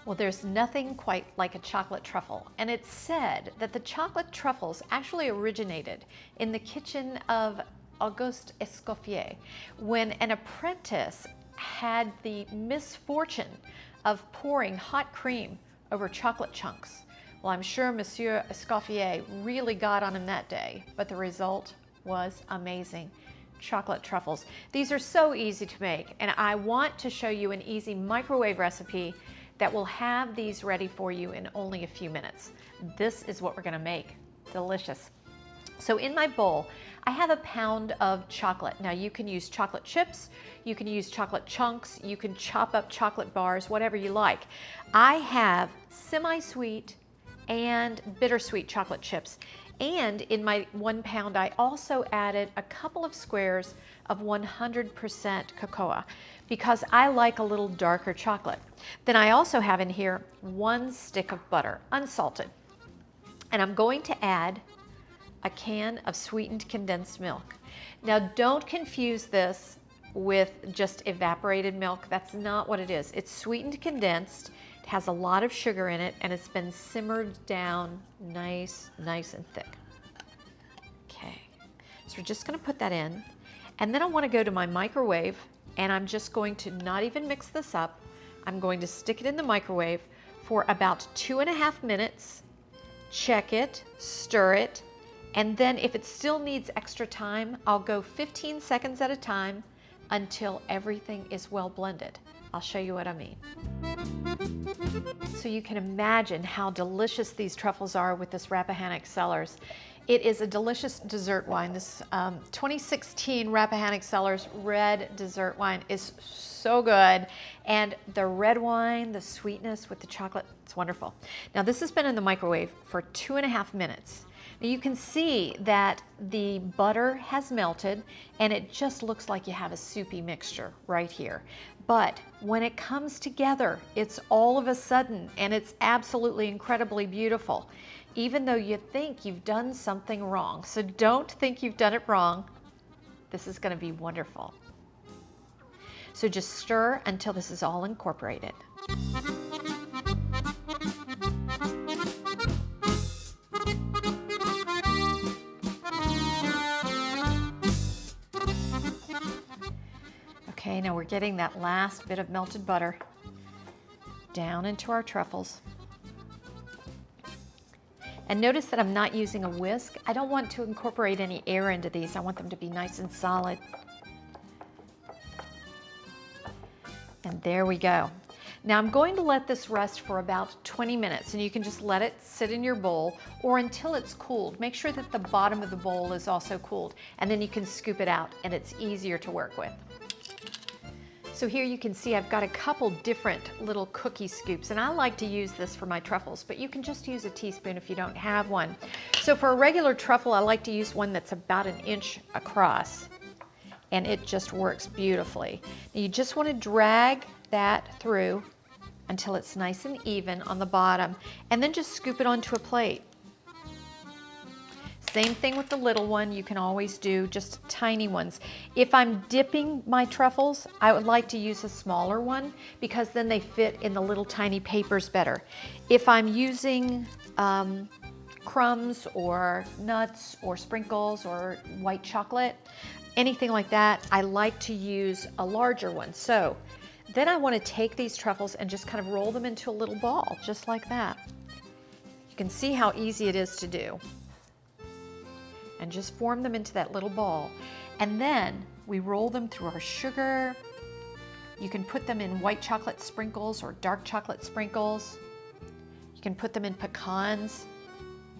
Well, there's nothing quite like a chocolate truffle, and it's said that the chocolate truffles actually originated in the kitchen of Auguste Escoffier when an apprentice had the misfortune of pouring hot cream over chocolate chunks. Well, I'm sure Monsieur Escoffier really got on him that day, but the result was amazing. Chocolate truffles. These are so easy to make, and I want to show you an easy microwave recipe that will have these ready for you in only a few minutes. This is what we're gonna make. Delicious. So in my bowl, I have a pound of chocolate. Now you can use chocolate chips, you can use chocolate chunks, you can chop up chocolate bars, whatever you like. I have semi-sweet and bittersweet chocolate chips. And in my 1 pound, I also added a couple of squares of 100% cocoa because I like a little darker chocolate. Then I also have in here 1 stick of butter, unsalted. And I'm going to add a can of sweetened condensed milk. Now don't confuse this with just evaporated milk. That's not what it is. It's sweetened condensed. It has a lot of sugar in it, and it's been simmered down nice and thick. Okay, so we're just gonna put that in. And then I wanna go to my microwave, and I'm just going to not even mix this up. I'm going to stick it in the microwave for about 2.5 minutes, check it, stir it, and then if it still needs extra time, I'll go 15 seconds at a time until everything is well blended. I'll show you what I mean. So you can imagine how delicious these truffles are with this Rappahannock Cellars. It is a delicious dessert wine. This 2016 Rappahannock Cellars red dessert wine is so good. And the red wine, the sweetness with the chocolate, it's wonderful. Now this has been in the microwave for 2.5 minutes. Now you can see that the butter has melted and it just looks like you have a soupy mixture right here. But when it comes together, it's all of a sudden, and it's absolutely incredibly beautiful, even though you think you've done something wrong. So don't think you've done it wrong. This is going to be wonderful. So just stir until this is all incorporated. Okay, now we're getting that last bit of melted butter down into our truffles. And notice that I'm not using a whisk. I don't want to incorporate any air into these. I want them to be nice and solid. And there we go. Now I'm going to let this rest for about 20 minutes, and you can just let it sit in your bowl or until it's cooled. Make sure that the bottom of the bowl is also cooled, and then you can scoop it out and it's easier to work with. So here you can see I've got a couple different little cookie scoops, and I like to use this for my truffles, but you can just use a teaspoon if you don't have one. So for a regular truffle, I like to use one that's about 1 inch across, and it just works beautifully. Now you just want to drag that through until it's nice and even on the bottom, and then just scoop it onto a plate. Same thing with the little one. You can always do just tiny ones. If I'm dipping my truffles, I would like to use a smaller one because then they fit in the little tiny papers better. If I'm using crumbs or nuts or sprinkles or white chocolate, anything like that, I like to use a larger one. So then I want to take these truffles and just kind of roll them into a little ball, just like that. You can see how easy it is to do. And just form them into that little ball. And then we roll them through our sugar. You can put them in white chocolate sprinkles or dark chocolate sprinkles. You can put them in pecans,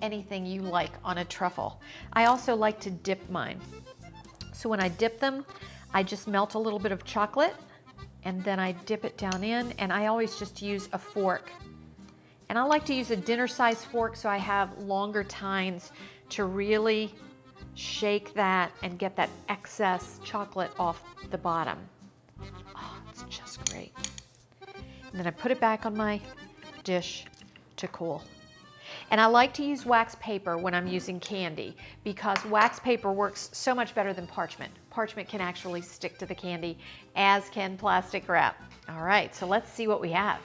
anything you like on a truffle. I also like to dip mine. So when I dip them, I just melt a little bit of chocolate and then I dip it down in, and I always just use a fork. And I like to use a dinner-sized fork so I have longer tines to really shake that and get that excess chocolate off the bottom. Oh, it's just great. And then I put it back on my dish to cool. And I like to use wax paper when I'm using candy because wax paper works so much better than parchment. Parchment can actually stick to the candy, as can plastic wrap. All right, so let's see what we have.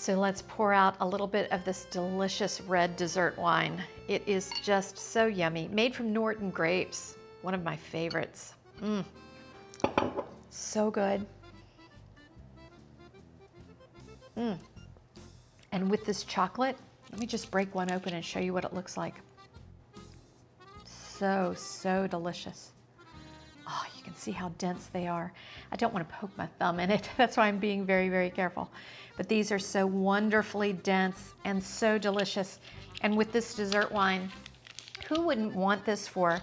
So let's pour out a little bit of this delicious red dessert wine. It is just so yummy, made from Norton grapes, one of my favorites. So good. And with this chocolate, let me just break one open and show you what it looks like. So, so delicious. Oh, you can see how dense they are. I don't want to poke my thumb in it. That's why I'm being very, very careful. But these are so wonderfully dense and so delicious. And with this dessert wine, who wouldn't want this for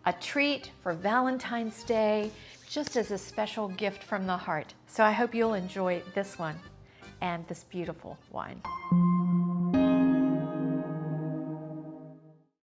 a treat for Valentine's Day, just as a special gift from the heart? So I hope you'll enjoy this one and this beautiful wine.